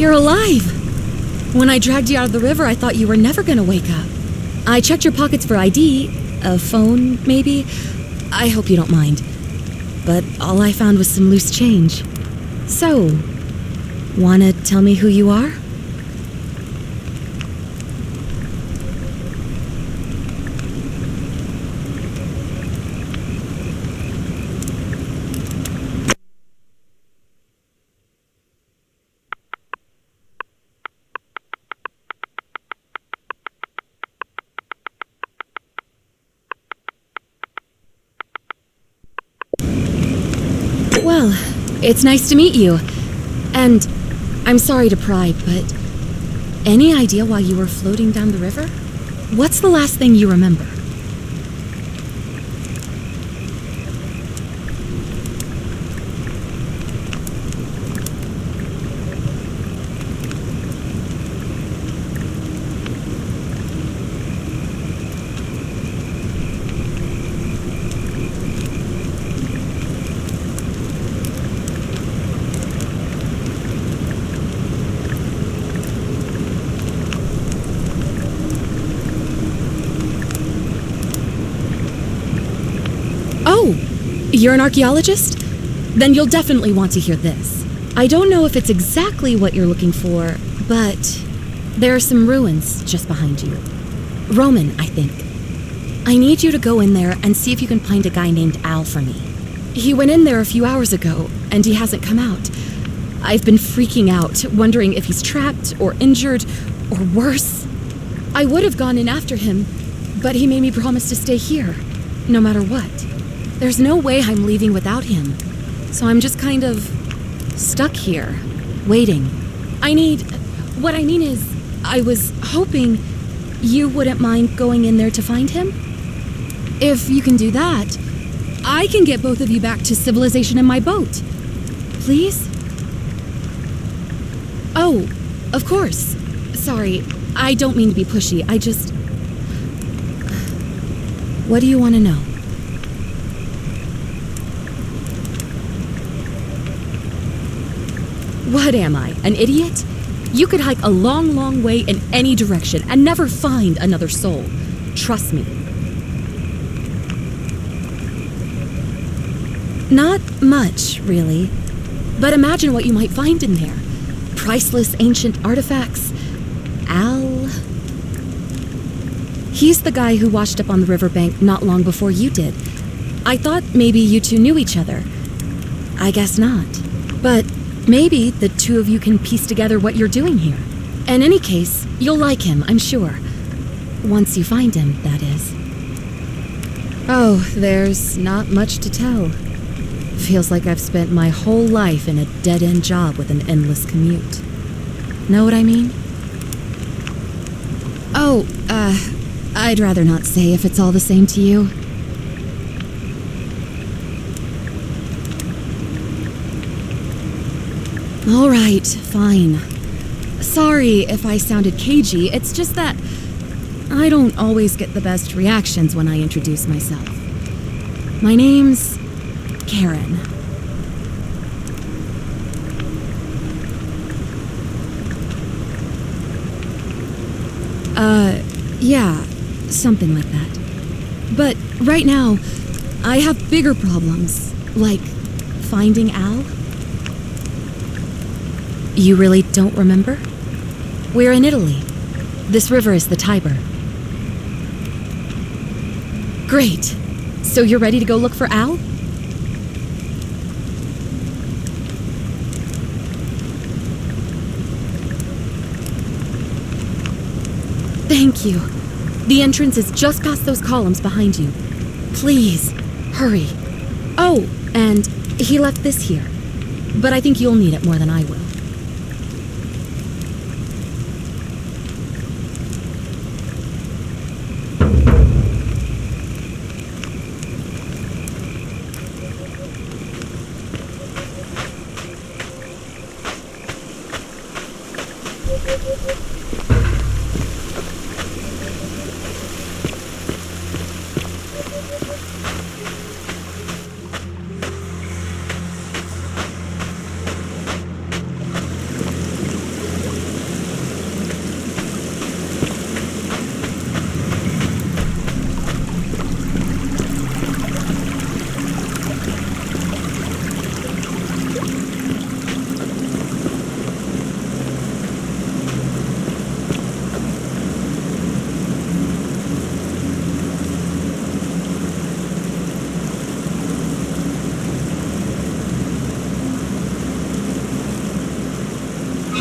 You're alive! When I dragged you out of the river, I thought you were never gonna wake up. I checked your pockets for ID, a phone, maybe. I hope you don't mind. But all I found was some loose change. So, wanna tell me who you are? Well, it's nice to meet you. And I'm sorry to pry, but any idea why you were floating down the river? What's the last thing you remember? Oh, you're an archaeologist? Then you'll definitely want to hear this. I don't know if it's exactly what you're looking for, but there are some ruins just behind you. Roman, I think. I need you to go in there and see if you can find a guy named Al for me. He went in there a few hours ago, and he hasn't come out. I've been freaking out, wondering if he's trapped or injured or worse. I would have gone in after him, but he made me promise to stay here, no matter what. There's no way I'm leaving without him, so I'm just kind of stuck here, waiting. What I mean is, I was hoping you wouldn't mind going in there to find him. If you can do that, I can get both of you back to civilization in my boat. Please? Oh, of course. Sorry, I don't mean to be pushy. What do you want to know? What am I, an idiot? You could hike a long, long way in any direction and never find another soul. Trust me. Not much, really. But imagine what you might find in there. Priceless ancient artifacts. Al... He's the guy who washed up on the riverbank not long before you did. I thought maybe you two knew each other. I guess not. But maybe the two of you can piece together what you're doing here. In any case, you'll like him, I'm sure. Once you find him, that is. Oh, there's not much to tell. Feels like I've spent my whole life in a dead-end job with an endless commute. Know what I mean? Oh, I'd rather not say if it's all the same to you. All right, fine. Sorry if I sounded cagey, it's just that I don't always get the best reactions when I introduce myself. My name's Karen. Yeah, something like that. But right now, I have bigger problems, like finding Al. You really don't remember? We're in Italy. This river is the Tiber. Great. So you're ready to go look for Al? Thank you. The entrance is just past those columns behind you. Please, hurry. Oh, and he left this here. But I think you'll need it more than I will.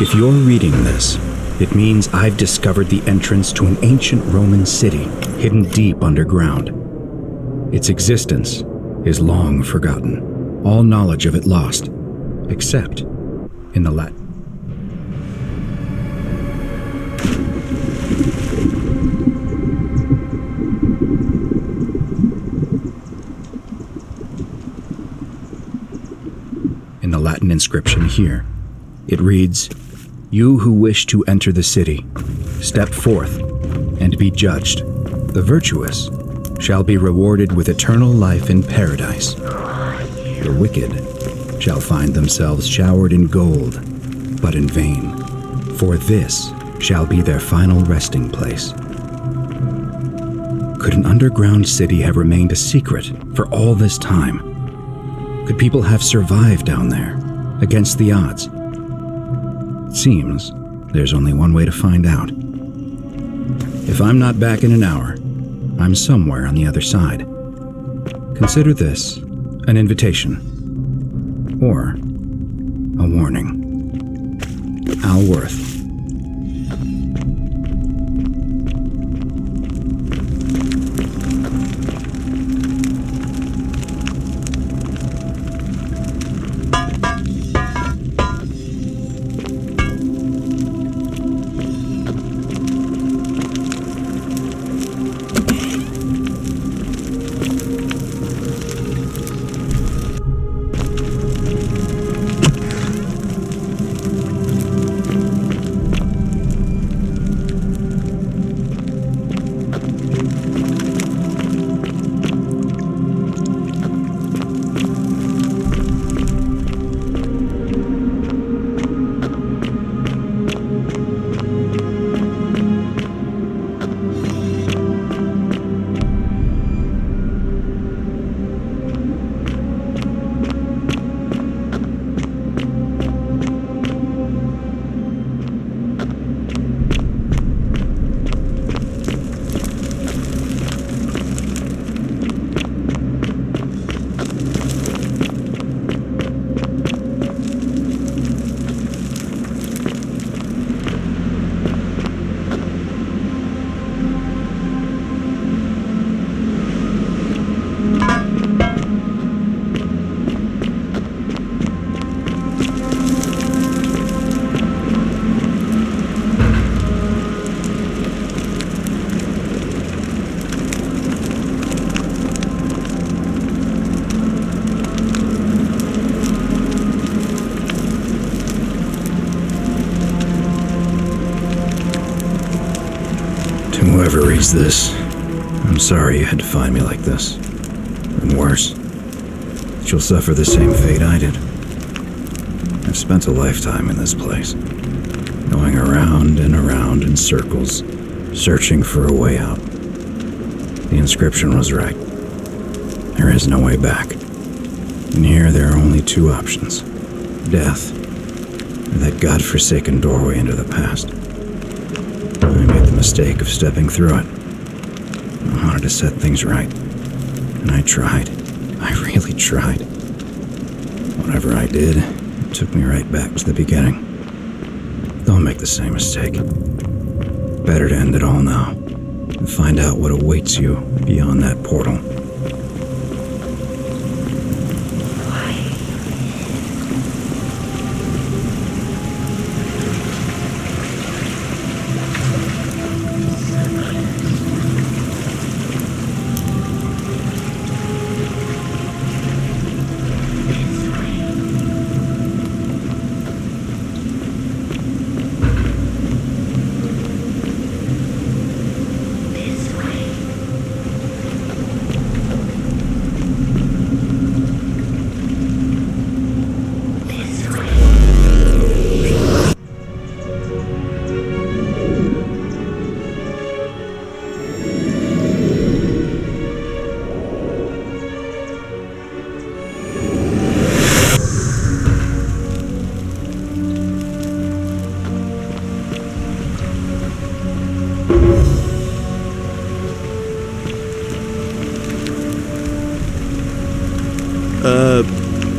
If you're reading this, it means I've discovered the entrance to an ancient Roman city hidden deep underground. Its existence is long forgotten, all knowledge of it lost, except in the Latin. In the Latin inscription here, it reads, "You who wish to enter the city, step forth and be judged. The virtuous shall be rewarded with eternal life in paradise. The wicked shall find themselves showered in gold, but in vain, for this shall be their final resting place." Could an underground city have remained a secret for all this time? Could people have survived down there, against the odds? It seems there's only one way to find out. If I'm not back in an hour, I'm somewhere on the other side. Consider this an invitation, or a warning. Al Worth. Whoever reads this, I'm sorry you had to find me like this. And worse, that you'll suffer the same fate I did. I've spent a lifetime in this place, going around and around in circles, searching for a way out. The inscription was right. There is no way back. And here there are only two options: death, or that godforsaken doorway into the past. I made the mistake of stepping through it. I wanted to set things right. And I tried. I really tried. Whatever I did, it took me right back to the beginning. Don't make the same mistake. Better to end it all now and find out what awaits you beyond that portal.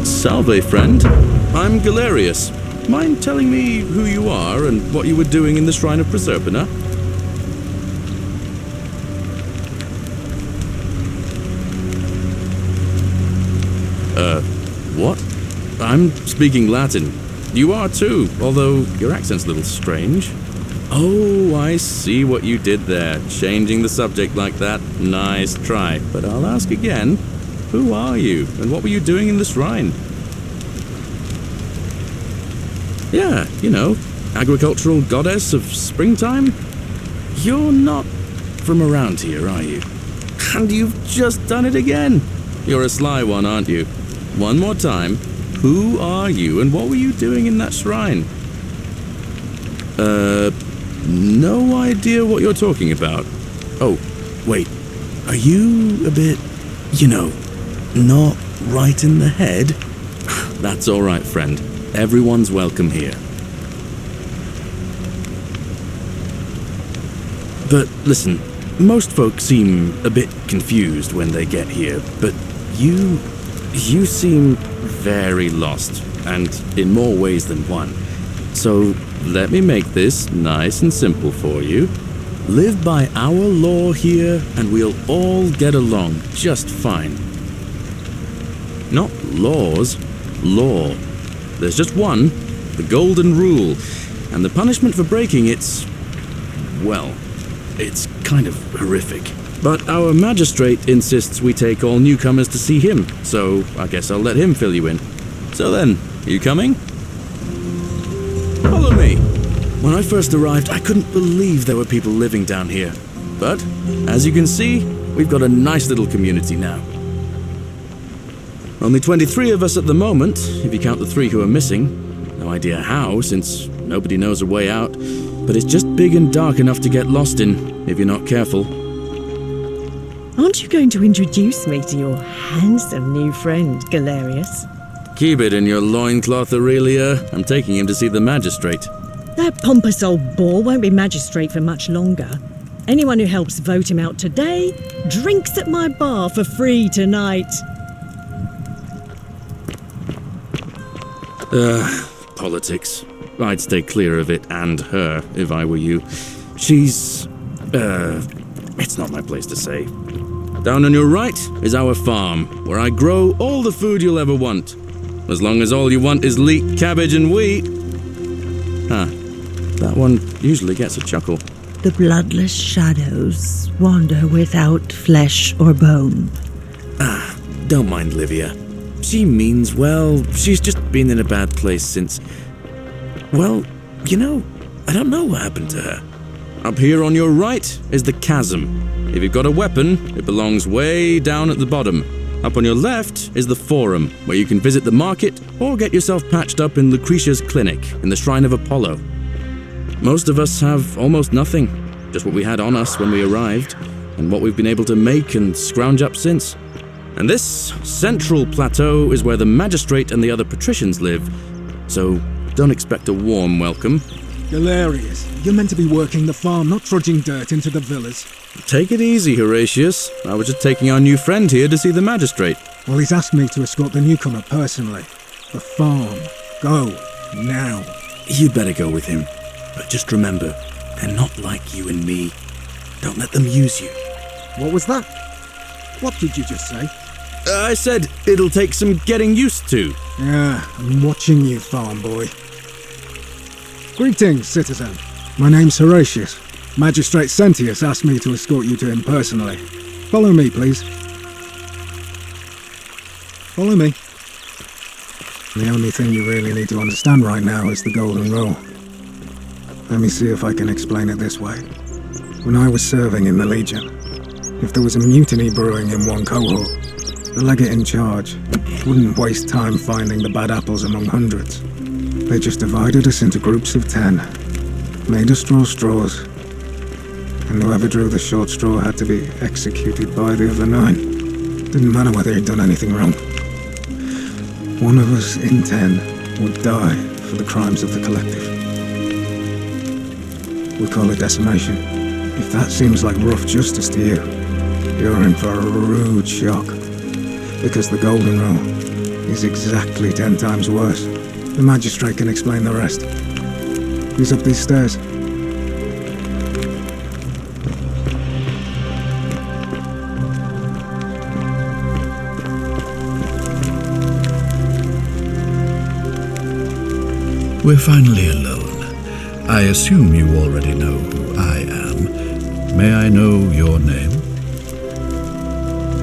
Salve, friend. I'm Galerius. mind telling me who you are and what you were doing in the Shrine of Proserpina? What? I'm speaking Latin. You are too, although your accent's a little strange. Oh, I see what you did there, changing the subject like that. Nice try, but I'll ask again. Who are you, and what were you doing in the shrine? Yeah, you know, agricultural goddess of springtime? You're not from around here, are you? And you've just done it again. You're a sly one, aren't you? One more time. Who are you, and what were you doing in that shrine? No idea what you're talking about. Oh, wait. Are you a bit, not right in the head? That's all right, friend. Everyone's welcome here. But listen, most folks seem a bit confused when they get here, but you seem very lost, and in more ways than one. So let me make this nice and simple for you. Live by our law here, and we'll all get along just fine. Not laws, law. There's just one, the golden rule, and the punishment for breaking it's kind of horrific. But our magistrate insists we take all newcomers to see him, so I guess I'll let him fill you in. So then, you coming? Follow me. When I first arrived, I couldn't believe there were people living down here. But, as you can see, we've got a nice little community now. Only 23 of us at the moment, if you count the 3 who are missing. No idea how, since nobody knows a way out, but it's just big and dark enough to get lost in, if you're not careful. Aren't you going to introduce me to your handsome new friend, Galerius? Keep it in your loincloth, Aurelia. I'm taking him to see the magistrate. That pompous old bore won't be magistrate for much longer. Anyone who helps vote him out today drinks at my bar for free tonight. Politics. I'd stay clear of it and her, if I were you. She's... it's not my place to say. Down on your right is our farm, where I grow all the food you'll ever want. As long as all you want is leek, cabbage, and wheat. That one usually gets a chuckle. The bloodless shadows wander without flesh or bone. Don't mind Livia. She means well. She's just been in a bad place since... Well, I don't know what happened to her. Up here on your right is the chasm. If you've got a weapon, it belongs way down at the bottom. Up on your left is the forum, where you can visit the market or get yourself patched up in Lucretia's clinic in the Shrine of Apollo. Most of us have almost nothing, just what we had on us when we arrived, and what we've been able to make and scrounge up since. And this central plateau is where the magistrate and the other patricians live, so don't expect a warm welcome. Galerius, you're meant to be working the farm, not trudging dirt into the villas. Take it easy, Horatius. I was just taking our new friend here to see the magistrate. Well, he's asked me to escort the newcomer personally. The farm. Go. Now. You'd better go with him. But just remember, they're not like you and me. Don't let them use you. What was that? What did you just say? I said it'll take some getting used to. Yeah, I'm watching you, farm boy. Greetings, citizen. My name's Horatius. Magistrate Sentius asked me to escort you to him personally. Follow me, please. Follow me. The only thing you really need to understand right now is the golden rule. Let me see if I can explain it this way. When I was serving in the Legion, if there was a mutiny brewing in one cohort, the legate in charge wouldn't waste time finding the bad apples among hundreds. They just divided us into groups of 10, made us draw straws, and whoever drew the short straw had to be executed by the other 9. Didn't matter whether he'd done anything wrong. One of us in 10 would die for the crimes of the collective. We call it decimation. If that seems like rough justice to you, you're in for a rude shock. Because the golden rule is exactly 10 times worse. The magistrate can explain the rest. He's up these stairs. We're finally alone. I assume you already know who I am. May I know your name?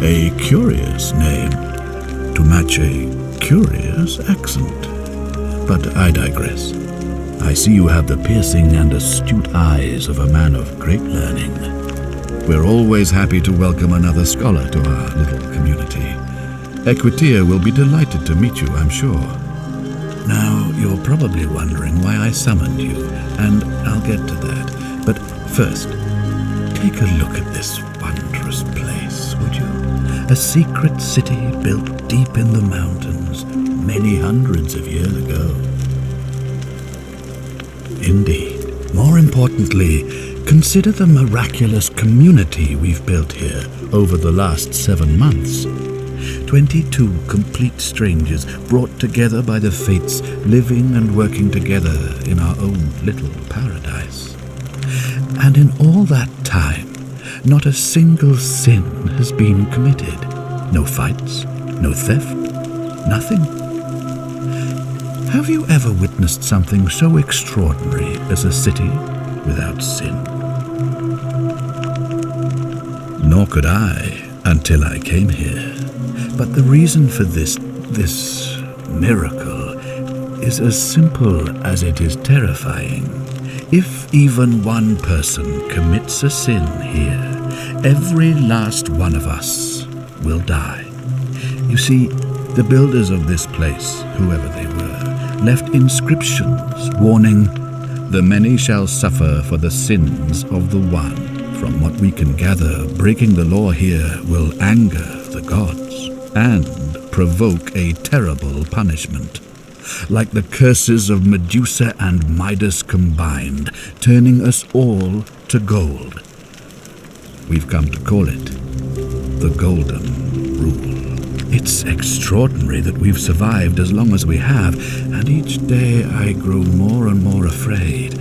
A curious name, to match a curious accent. But I digress. I see you have the piercing and astute eyes of a man of great learning. We're always happy to welcome another scholar to our little community. Equitia will be delighted to meet you, I'm sure. Now, you're probably wondering why I summoned you, and I'll get to that. But first, take a look at this wondrous place, would you? A secret city built deep in the mountains, many hundreds of years ago. Indeed. More importantly, consider the miraculous community we've built here over the last 7 months. 22 complete strangers brought together by the fates, living and working together in our own little paradise. And in all that time, not a single sin has been committed. No fights, no theft, nothing. Have you ever witnessed something so extraordinary as a city without sin? Nor could I until I came here. But the reason for this miracle is as simple as it is terrifying. If even one person commits a sin here, every last one of us will die. You see, the builders of this place, whoever they were, left inscriptions warning, "The many shall suffer for the sins of the one." From what we can gather, breaking the law here will anger the gods and provoke a terrible punishment, like the curses of Medusa and Midas combined, turning us all to gold. We've come to call it the Golden Rule. It's extraordinary that we've survived as long as we have, and each day I grow more and more afraid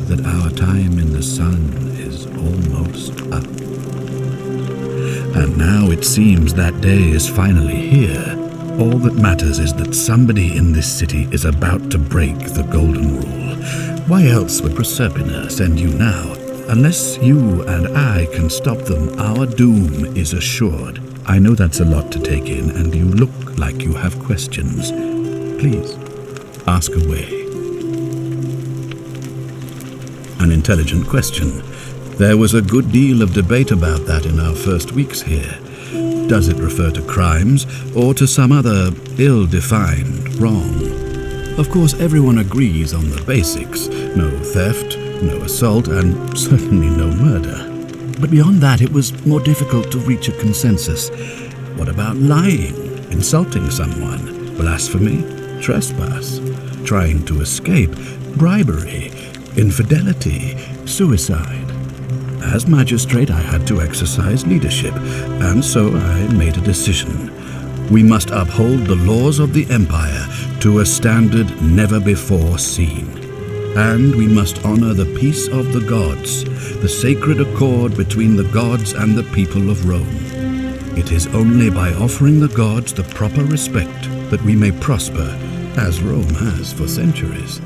that our time in the sun is almost up. And now it seems that day is finally here. All that matters is that somebody in this city is about to break the Golden Rule. Why else would Proserpina send you now? Unless you and I can stop them, our doom is assured. I know that's a lot to take in, and you look like you have questions. Please, ask away. An intelligent question. There was a good deal of debate about that in our first weeks here. Does it refer to crimes or to some other ill-defined wrong? Of course, everyone agrees on the basics. No theft, no assault, and certainly no murder. But beyond that, it was more difficult to reach a consensus. What about lying, insulting someone, blasphemy, trespass, trying to escape, bribery, infidelity, suicide? As magistrate, I had to exercise leadership, and so I made a decision. We must uphold the laws of the Empire to a standard never before seen. And we must honor the peace of the gods, the sacred accord between the gods and the people of Rome. It is only by offering the gods the proper respect that we may prosper, as Rome has for centuries.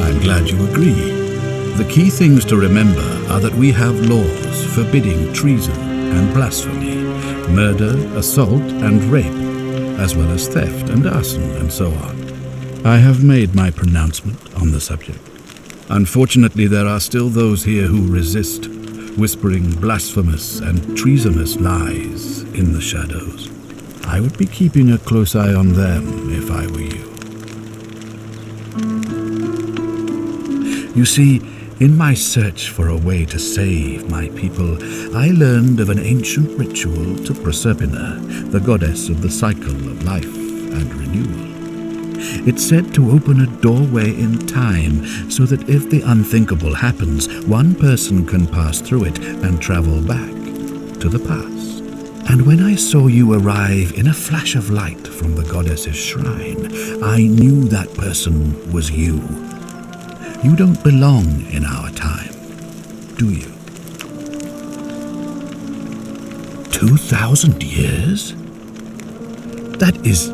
I'm glad you agree. The key things to remember are that we have laws forbidding treason and blasphemy, murder, assault, and rape, as well as theft and arson and so on. I have made my pronouncement on the subject. Unfortunately, there are still those here who resist, whispering blasphemous and treasonous lies in the shadows. I would be keeping a close eye on them if I were you. You see, in my search for a way to save my people, I learned of an ancient ritual to Proserpina, the goddess of the cycle of life and renewal. It's said to open a doorway in time so that if the unthinkable happens, one person can pass through it and travel back to the past. And when I saw you arrive in a flash of light from the goddess's shrine, I knew that person was you. You don't belong in our time, do you? 2,000 years? That is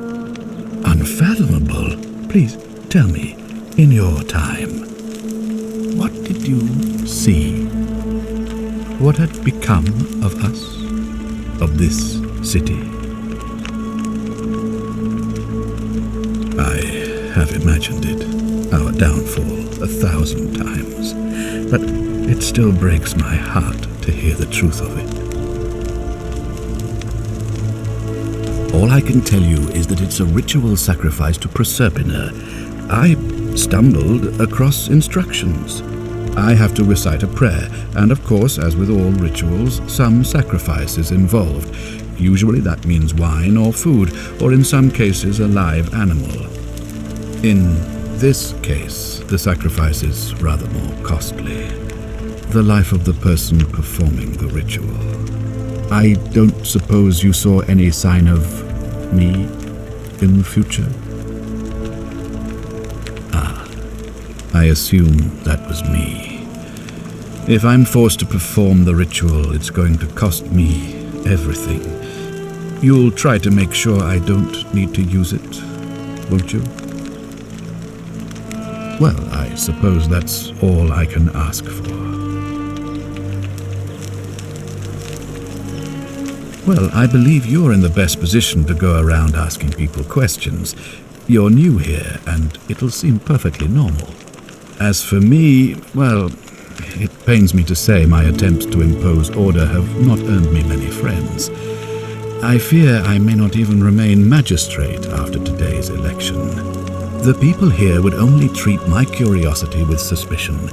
unfathomable. Please tell me, in your time, what did you see? What had become of us, of this city? I have imagined it, our downfall, 1,000 times, but it still breaks my heart to hear the truth of it. All I can tell you is that it's a ritual sacrifice to Proserpina. I stumbled across instructions. I have to recite a prayer, and of course, as with all rituals, some sacrifice is involved. Usually that means wine or food, or in some cases a live animal. In this case, the sacrifice is rather more costly. The life of the person performing the ritual. I don't suppose you saw any sign of me in the future? I assume that was me. If I'm forced to perform the ritual, it's going to cost me everything. You'll try to make sure I don't need to use it, won't you? Well, I suppose that's all I can ask for. Well, I believe you're in the best position to go around asking people questions. You're new here, and it'll seem perfectly normal. As for me, well, it pains me to say my attempts to impose order have not earned me many friends. I fear I may not even remain magistrate after today's election. The people here would only treat my curiosity with suspicion.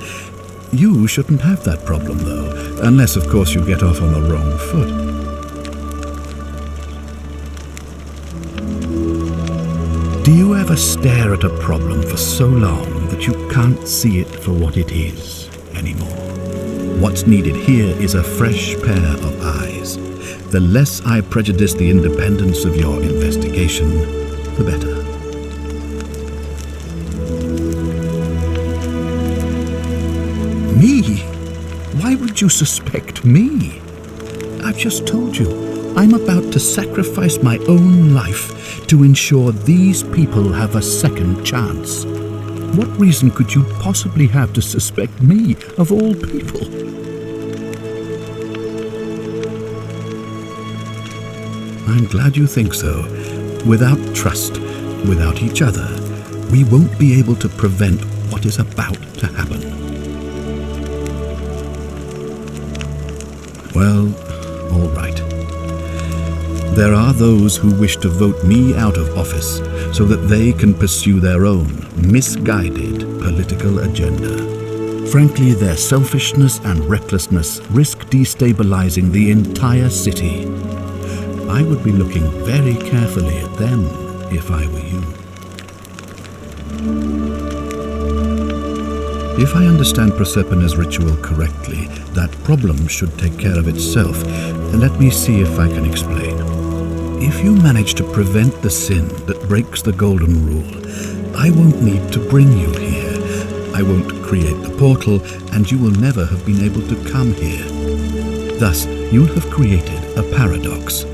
You shouldn't have that problem, though, unless, of course, you get off on the wrong foot. Do you ever stare at a problem for so long that you can't see it for what it is anymore? What's needed here is a fresh pair of eyes. The less I prejudice the independence of your investigation, the better. Me? Why would you suspect me? I've just told you, I'm about to sacrifice my own life to ensure these people have a second chance. What reason could you possibly have to suspect me, of all people? I'm glad you think so. Without trust, without each other, we won't be able to prevent what is about to happen. Well, all right. There are those who wish to vote me out of office so that they can pursue their own misguided political agenda. Frankly, their selfishness and recklessness risk destabilizing the entire city. I would be looking very carefully at them if I were you. If I understand Proserpina's ritual correctly, that problem should take care of itself. Let me see if I can explain. If you manage to prevent the sin that breaks the Golden Rule, I won't need to bring you here. I won't create the portal, and you will never have been able to come here. Thus, you'll have created a paradox.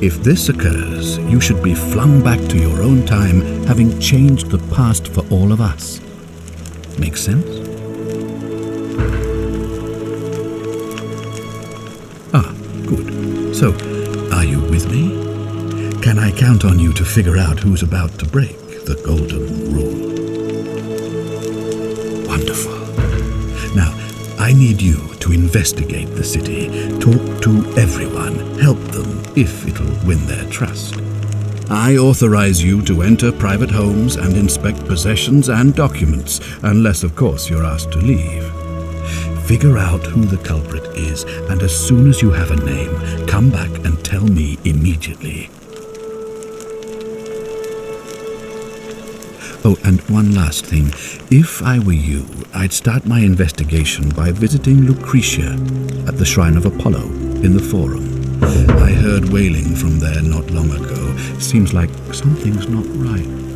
If this occurs, you should be flung back to your own time, having changed the past for all of us. Make sense? Ah, good. So, are you with me? Can I count on you to figure out who's about to break the Golden Rule? Wonderful. Now, I need you to investigate the city, talk to everyone, help them if it'll win their trust. I authorize you to enter private homes and inspect possessions and documents, unless, of course, you're asked to leave. Figure out who the culprit is, and as soon as you have a name, come back and tell me immediately. Oh, and one last thing. If I were you, I'd start my investigation by visiting Lucretia at the Shrine of Apollo in the Forum. I heard wailing from there not long ago. Seems like something's not right.